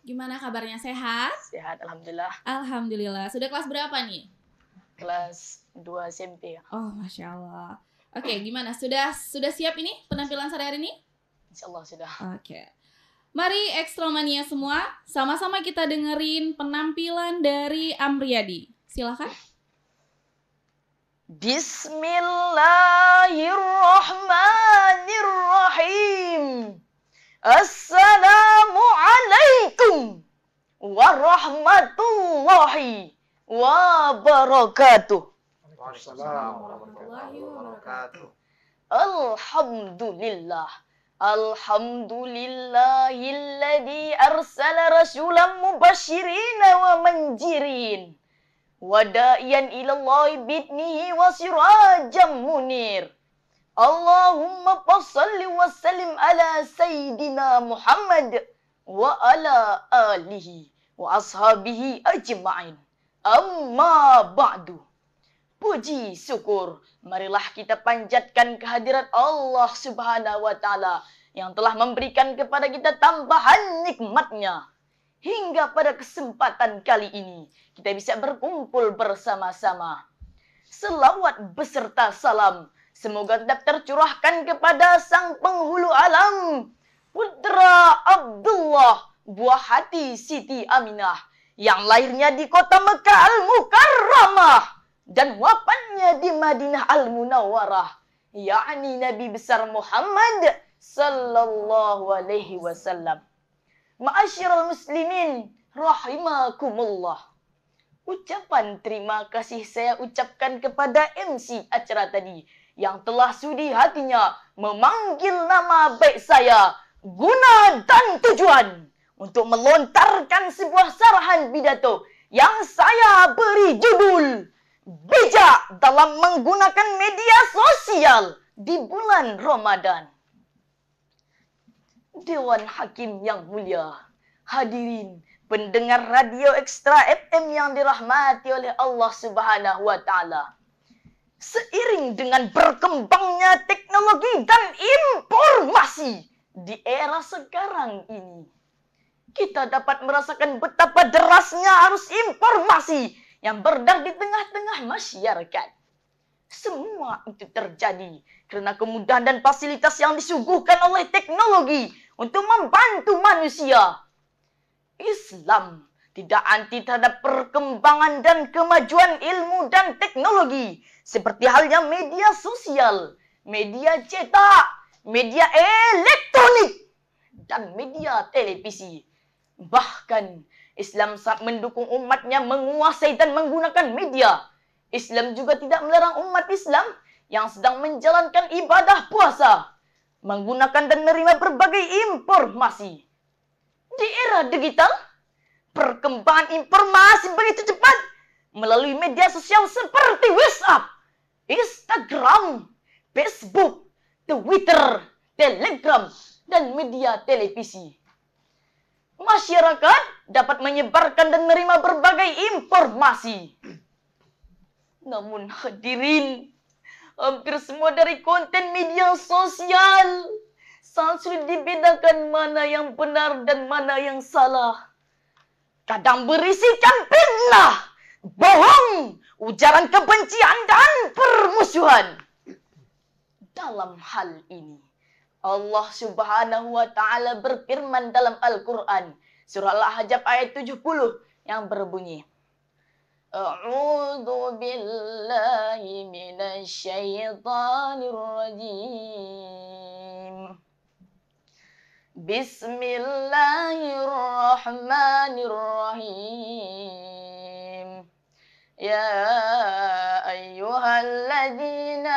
Gimana kabarnya, sehat? Sehat, alhamdulillah. Alhamdulillah. Sudah kelas berapa nih? Kelas 2 SMP. Oh, Masya Allah. Oke, gimana? Sudah siap ini penampilan sehari-hari ini? Insyaallah sudah. Oke. Mari Extromania semua, sama-sama kita dengerin penampilan dari Amriyadi. Silakan. Bismillahirrahmanirrahim. Assalamualaikum warahmatullahi wabarakatuh. Waalaikumsalam warahmatullahi wabarakatuh. Alhamdulillah. Alhamdulillahilladzi arsala rasulan mubashirina wa manjirin wa da'iyan ilallahi bi'idnihi wa sirajan munir. Allahumma salli wa sallim ala sayyidina Muhammad wa ala alihi wa ashabihi ajma'in. Amma ba'du. Puji syukur, marilah kita panjatkan kehadirat Allah Subhanahu wa Ta'ala yang telah memberikan kepada kita tambahan nikmatnya. Hingga pada kesempatan kali ini, kita bisa berkumpul bersama-sama. Selawat beserta salam, semoga tetap tercurahkan kepada sang penghulu alam, Putra Abdullah, buah hati Siti Aminah, yang lahirnya di kota Mekah Al-Mukarramah dan wafatnya di Madinah Al-Munawwarah, yakni Nabi besar Muhammad sallallahu alaihi wasallam. Ma'asyiral muslimin rahimakumullah. Ucapan terima kasih saya ucapkan kepada MC acara tadi yang telah sudi hatinya memanggil nama baik saya guna dan tujuan untuk melontarkan sebuah sarahan pidato yang saya beri judul bijak dalam menggunakan media sosial di bulan Ramadan. Dewan Hakim yang mulia, hadirin pendengar radio Ekstra FM yang dirahmati oleh Allah Subhanahu wa Ta'ala. Seiring dengan berkembangnya teknologi dan informasi di era sekarang ini, kita dapat merasakan betapa derasnya arus informasi yang beredar di tengah-tengah masyarakat. Semua itu terjadi karena kemudahan dan fasilitas yang disuguhkan oleh teknologi untuk membantu manusia. Islam tidak anti terhadap perkembangan dan kemajuan ilmu dan teknologi, seperti halnya media sosial, media cetak, media elektronik, dan media televisi. Bahkan Islam sangat mendukung umatnya menguasai dan menggunakan media. Islam juga tidak melarang umat Islam yang sedang menjalankan ibadah puasa menggunakan dan menerima berbagai informasi. Di era digital, perkembangan informasi begitu cepat melalui media sosial seperti WhatsApp, Instagram, Facebook, Twitter, Telegram, dan media televisi. Masyarakat dapat menyebarkan dan menerima berbagai informasi. Namun hadirin, hampir semua dari konten media sosial sangat sulit dibedakan mana yang benar dan mana yang salah. Kadang berisikan fitnah, bohong, ujaran kebencian dan permusuhan. Dalam hal ini, Allah Subhanahu wa Ta'ala berfirman dalam Al-Quran, surah Al-Ahzab ayat 70 yang berbunyi, A'udzu billahi minasyaitonir rajim. Bismillahirrahmanirrahim. Ya ayyuhalladzina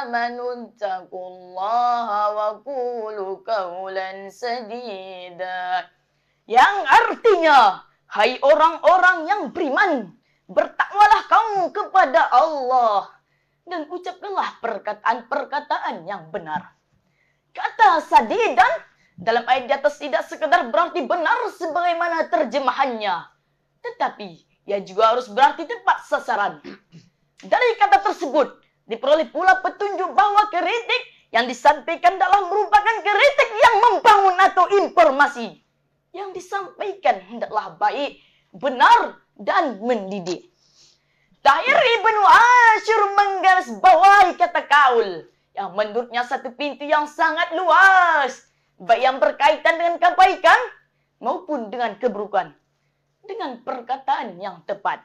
amanu taqullaha wa qulu qawlan sadida. Yang artinya, hai orang-orang yang beriman, bertakwalah kamu kepada Allah dan ucapkanlah perkataan-perkataan yang benar. Kata sadidan dalam ayat di atas tidak sekedar berarti benar sebagaimana terjemahannya, tetapi ia juga harus berarti tepat sasaran. Dari kata tersebut diperoleh pula petunjuk bahwa kritik yang disampaikan dalam merupakan kritik yang membangun atau informasi. yang disampaikan hendaklah baik, benar, dan mendidik. Tahir Ibnu Asyur menggarisbawahi kata kaul yang menurutnya satu pintu yang sangat luas, baik yang berkaitan dengan kebaikan maupun dengan keburukan, dengan perkataan yang tepat.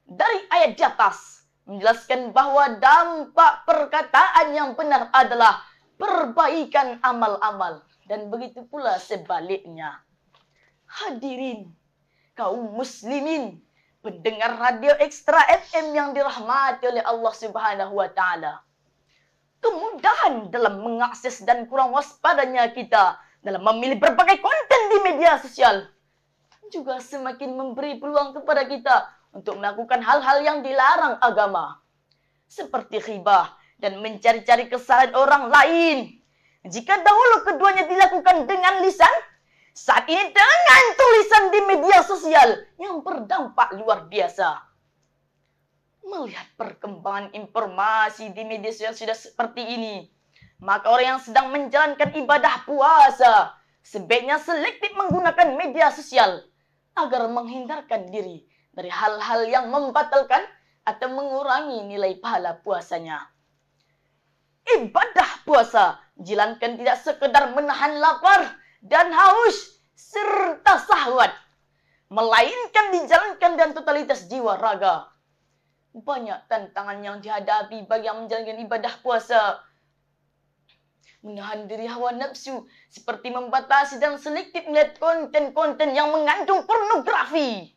Dari ayat di atas menjelaskan bahawa dampak perkataan yang benar adalah perbaikan amal-amal, dan begitu pula sebaliknya. Hadirin kaum muslimin, pendengar radio Ekstra FM yang dirahmati oleh Allah Subhanahu wa taala. Kemudahan dalam mengakses dan kurang waspadanya kita dalam memilih berbagai konten di media sosial juga semakin memberi peluang kepada kita untuk melakukan hal-hal yang dilarang agama, seperti ghibah dan mencari-cari kesalahan orang lain. Jika dahulu keduanya dilakukan dengan lisan, saat ini dengan tulisan di media sosial yang berdampak luar biasa. Melihat perkembangan informasi di media sosial sudah seperti ini, maka orang yang sedang menjalankan ibadah puasa sebaiknya selektif menggunakan media sosial agar menghindarkan diri dari hal-hal yang membatalkan atau mengurangi nilai pahala puasanya. Ibadah puasa dijalankan tidak sekedar menahan lapar dan haus serta syahwat, melainkan dijalankan dengan totalitas jiwa raga. Banyak tantangan yang dihadapi bagi yang menjalankan ibadah puasa. Menahan diri hawa nafsu, seperti membatasi dan selektif melihat konten-konten yang mengandung pornografi.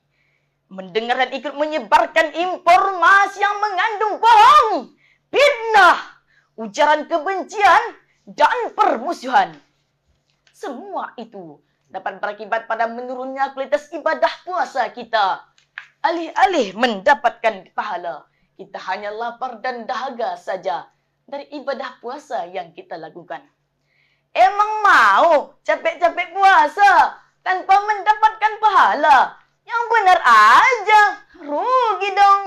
Mendengar dan ikut menyebarkan informasi yang mengandung bohong, fitnah, ujaran kebencian, dan permusuhan. Semua itu dapat berakibat pada menurunnya kualitas ibadah puasa kita. Alih-alih mendapatkan pahala, kita hanya lapar dan dahaga saja dari ibadah puasa yang kita lakukan. Emang mau capek-capek puasa tanpa mendapatkan pahala? Yang benar aja, rugi dong.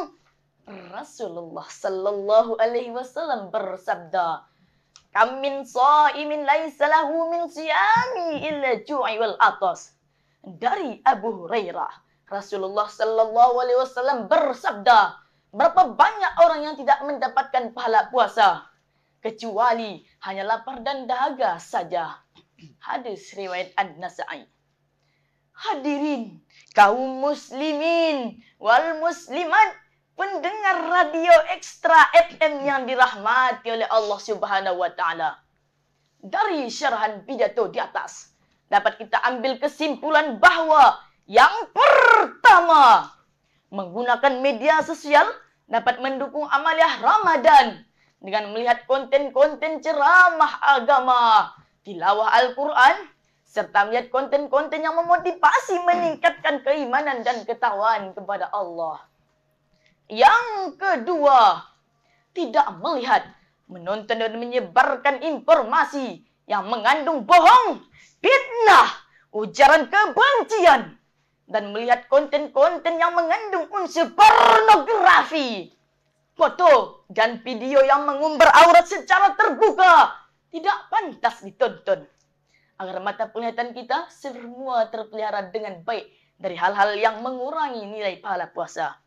Rasulullah sallallahu alaihi wasallam bersabda, "Kam min shaimin laisa lahu min siyami illa ju'i wal atas." Dari Abu Hurairah, Rasulullah sallallahu alaihi wasallam bersabda, berapa banyak orang yang tidak mendapatkan pahala puasa kecuali hanya lapar dan dahaga saja. Hadis riwayat An-Nasa'i. Hadirin kaum muslimin wal muslimat, pendengar radio Ekstra FM yang dirahmati oleh Allah Subhanahu wa taala. Dari syarahan pidato di atas dapat kita ambil kesimpulan bahwa yang pertama, menggunakan media sosial dapat mendukung amaliyah Ramadan dengan melihat konten-konten ceramah agama, tilawah Al-Quran, serta melihat konten-konten yang memotivasi meningkatkan keimanan dan ketakwaan kepada Allah. Yang kedua, tidak melihat, menonton dan menyebarkan informasi yang mengandung bohong, fitnah, ujaran kebencian, dan melihat konten-konten yang mengandung unsur pornografi, foto dan video yang mengumbar aurat secara terbuka tidak pantas ditonton, agar mata penglihatan kita semua terpelihara dengan baik dari hal-hal yang mengurangi nilai pahala puasa.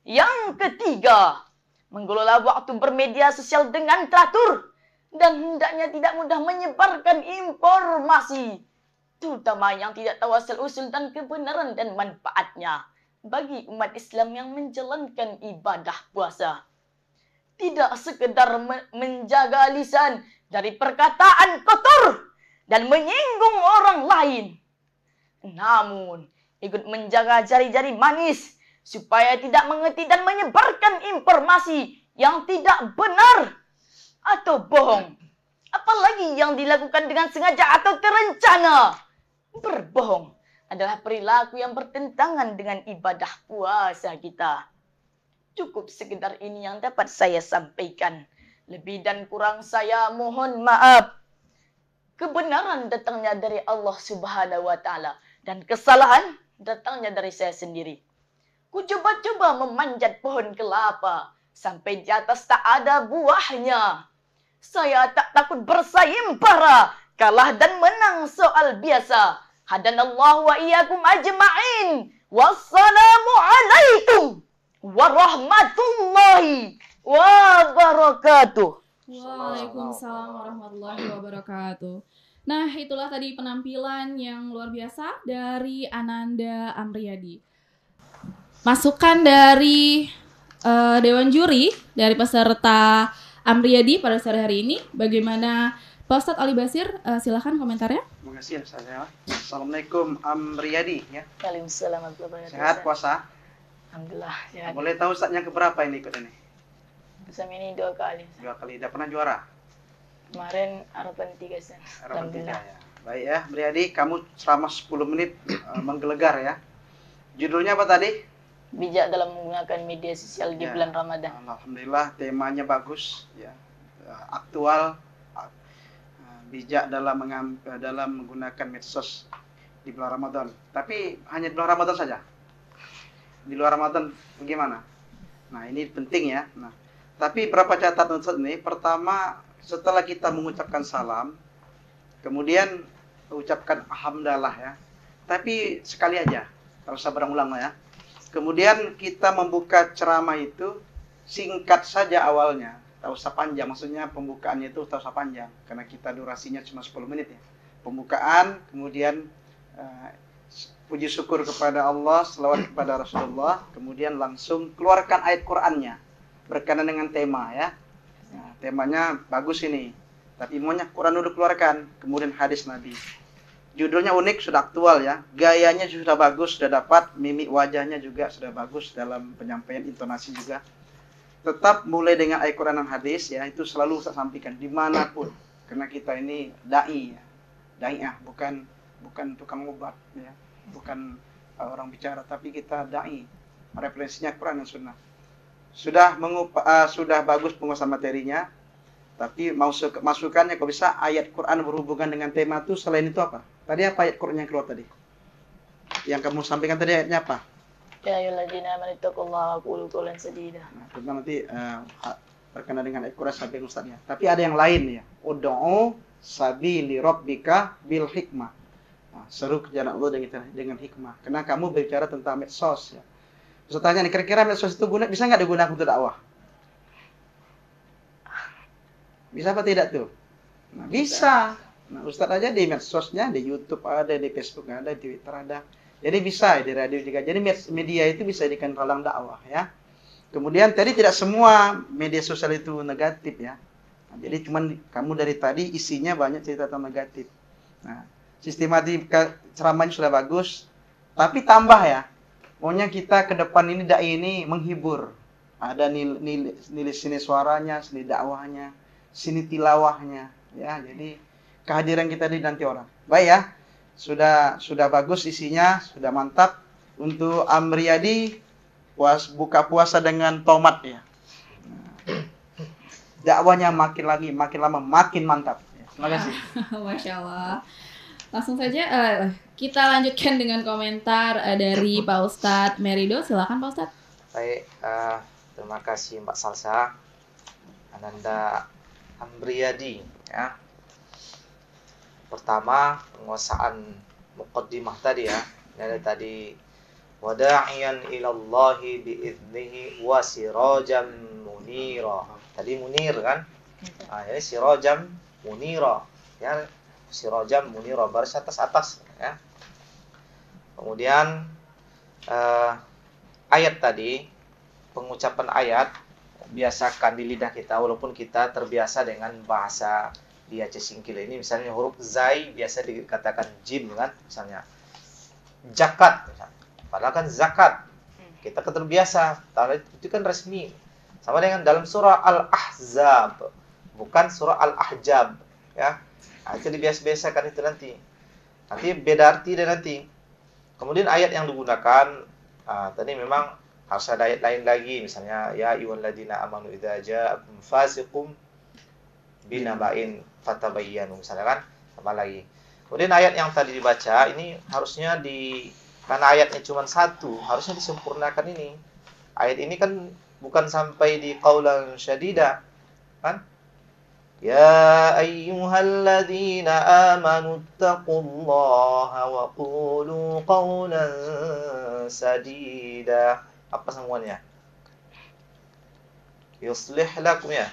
Yang ketiga, mengelola waktu bermedia sosial dengan teratur dan hendaknya tidak mudah menyebarkan informasi, terutama yang tidak tahu asal-usul dan kebenaran dan manfaatnya bagi umat Islam yang menjalankan ibadah puasa. Tidak sekedar menjaga lisan dari perkataan kotor dan menyinggung orang lain, namun ikut menjaga jari-jari manis supaya tidak mengetik dan menyebarkan informasi yang tidak benar atau bohong, apalagi yang dilakukan dengan sengaja atau terencana. Berbohong adalah perilaku yang bertentangan dengan ibadah puasa kita. Cukup sekedar ini yang dapat saya sampaikan. Lebih dan kurang saya mohon maaf. Kebenaran datangnya dari Allah Subhanahu wa taala dan kesalahan datangnya dari saya sendiri. Ku coba-coba memanjat pohon kelapa sampai di atas tak ada buahnya. Saya tak takut bersayembara, kalah dan menang soal biasa. Hadanallahu wa iyyakum ajma'in. Wassalamu alaikum warahmatullahi wabarakatuh. Waalaikumsalam warahmatullahi wabarakatuh. Nah, itulah tadi penampilan yang luar biasa dari Ananda Amriyadi. Masukan dari Dewan Juri, dari peserta Amriyadi pada sore hari ini, bagaimana Pak Ustadz Ali Basir? Silahkan komentarnya. Terima kasih saya. Assalamualaikum Amriyadi ya. Waalaikumsalam warahmatullahi wabarakatuh. Sehat puasa? Alhamdulillah sehat. Boleh tahu Ustadz yang keberapa ini ikut ini? Bersama ini 2 kali. 2 kali. Udah pernah juara? Kemarin harapan 3 sen. Harapan 3 ya. Baik ya, Amriyadi, kamu selama 10 menit menggelegar ya. Judulnya apa tadi? Bijak dalam menggunakan media sosial di bulan Ramadan. Alhamdulillah, temanya bagus ya. Aktual, bijak dalam menggunakan medsos di bulan Ramadan. Tapi hanya di bulan Ramadan saja. Di luar Ramadan bagaimana? Nah, ini penting ya. Nah, tapi berapa catatan Ustaz ini? Pertama, setelah kita mengucapkan salam, kemudian ucapkan alhamdulillah ya. Tapi sekali aja, kalau usah berulang ya. Kemudian kita membuka ceramah itu singkat saja awalnya, tak usah panjang. Maksudnya pembukaannya itu tak usah panjang, karena kita durasinya cuma 10 menit ya. Pembukaan, kemudian puji syukur kepada Allah, selawat kepada Rasulullah, kemudian langsung keluarkan ayat Qur'annya berkenaan dengan tema ya. Nah, temanya bagus ini, tapi maunya Quran dulu keluarkan, kemudian hadis Nabi. Judulnya unik, sudah aktual ya. Gayanya sudah bagus, sudah dapat. Mimik wajahnya juga sudah bagus dalam penyampaian, intonasi juga. Tetap mulai dengan ayat Quran dan hadis ya, itu selalu saya sampaikan dimanapun. Karena kita ini da'i ya. Da'i'ah, bukan tukang obat ya. Bukan orang bicara, tapi kita da'i. Referensinya Quran dan Sunnah. Sudah bagus penguasaan materinya. Tapi masukannya kalau bisa ayat Quran berhubungan dengan tema itu, selain itu apa? Tadi apa ayat Quran yang keluar tadi? Yang kamu sampaikan tadi ayatnya apa? Ya ayyuhalladzina amanu taqullaha wa qulu qawlan sadida. Nah, itu nanti berkenaan dengan ayat Quran sampai ustaznya. Tapi ada yang lain ya. Ud'u sabili rabbika bil hikmah. Nah, seru ke jalan Allah dengan hikmah. Karena kamu berbicara tentang medsos ya. Terus tanya nih, kira-kira medsos itu bisa nggak digunakan untuk dakwah? Bisa apa tidak tuh? Nah, bisa. Nah, Ustaz aja di medsosnya, di YouTube ada, di Facebook ada, di Twitter ada. Jadi bisa di radio juga. Jadi media itu bisa dijadikan ralang dakwah ya. Kemudian tadi tidak semua media sosial itu negatif ya. Nah, jadi cuman kamu dari tadi isinya banyak cerita tentang negatif. Nah, sistematika ceramahnya sudah bagus, tapi tambah ya. Pokoknya kita ke depan ini dai ini menghibur. Ada nilai sini suaranya, sini dakwahnya, sini tilawahnya ya. Jadi kehadiran kita di nanti orang. Baik ya. Sudah bagus isinya, sudah mantap. Untuk Amriyadi buka puasa dengan tomat ya. Dakwahnya makin lama makin mantap. Terima kasih. Masya Allah. Langsung saja kita lanjutkan dengan komentar dari Pak Ustadz Merido. Silakan Pak Ustadz. Baik, terima kasih Mbak Salsa, Ananda Amriyadi ya. Pertama, penguasaan muqaddimah tadi ya. Ini tadi wada'iyan ilallahi bi'idnihi wa sirajam munira. Tadi munir kan? Ini sirajam munira ya. Sirajam munira baris atas ya. Kemudian ayat tadi, pengucapan ayat biasakan di lidah kita walaupun kita terbiasa dengan bahasa di Aceh Singkil ini. Misalnya huruf zai biasa dikatakan jim kan, misalnya zakat misalnya. Padahal kan zakat kita terbiasa, itu kan resmi. Sama dengan dalam surah Al-Ahzab, bukan surah Al-Ahjab ya. Nah, itu dibiasa-biasakan itu nanti beda arti dan nanti. Kemudian ayat yang digunakan tadi memang harus ada ayat lain lagi, misalnya ya ayyuhalladzina amanu idza ja'akum fasiqum binaba'in fatabayyanu, misalnya kan, apa lagi. Kemudian ayat yang tadi dibaca ini harusnya karena ayatnya cuma satu, harusnya disempurnakan ini. Ayat ini kan bukan sampai di qaulan syadida kan? Ya ayyuhalladzina amanu taqullaha wa qulu qawlan sadida. Apa semuanya? Yuslih lakum ya.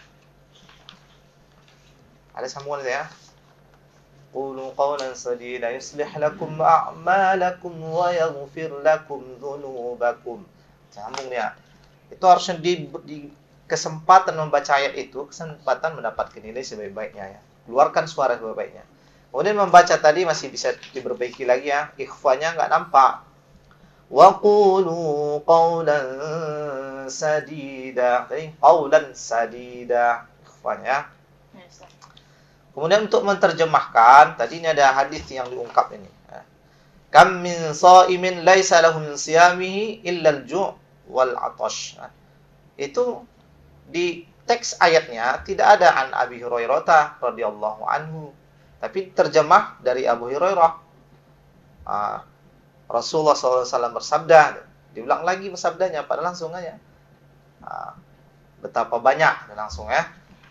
Ada sambungan ya. Qulu qawlan sadida yuslih lakum a'malakum wa yaghfir lakum dhunubakum. Sambung ya. Itu harusnya di kesempatan membaca ayat itu, kesempatan mendapatkan nilai sebaik-baiknya ya. Keluarkan suara sebaik-baiknya. Kemudian membaca tadi masih bisa diperbaiki lagi ya. Ikhfanya nggak nampak. Wa qulu qawlan sadida. Tadi qawlan sadida. Ikhfanya. Kemudian untuk menerjemahkan, tadi ini ada hadis yang diungkap ini. Kam min sha'imin laisa lahu min siyamihi illa al-ju' wal 'atash. Itu di teks ayatnya tidak ada an Abi Hurairah radhiyallahu anhu, tapi terjemah dari Abu Hurairah. Rasulullah SAW bersabda, diulang lagi bersabdanya, pada langsung aja. Betapa banyak dan langsung ya.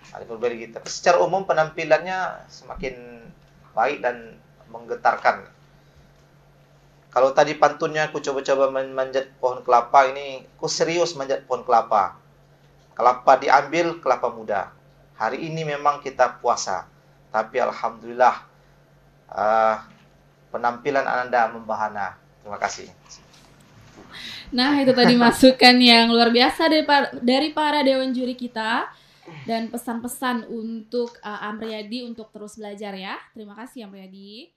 Berbeda. Tapi secara umum penampilannya semakin baik dan menggetarkan. Kalau tadi pantunnya aku coba-coba manjat pohon kelapa, ini aku serius manjat pohon kelapa. Kelapa diambil, kelapa muda. Hari ini memang kita puasa. Tapi Alhamdulillah penampilan Anda membahana. Terima kasih. Nah, itu tadi masukan yang luar biasa dari para dewan juri kita. Dan pesan-pesan untuk Amriyadi untuk terus belajar ya. Terima kasih Amriyadi.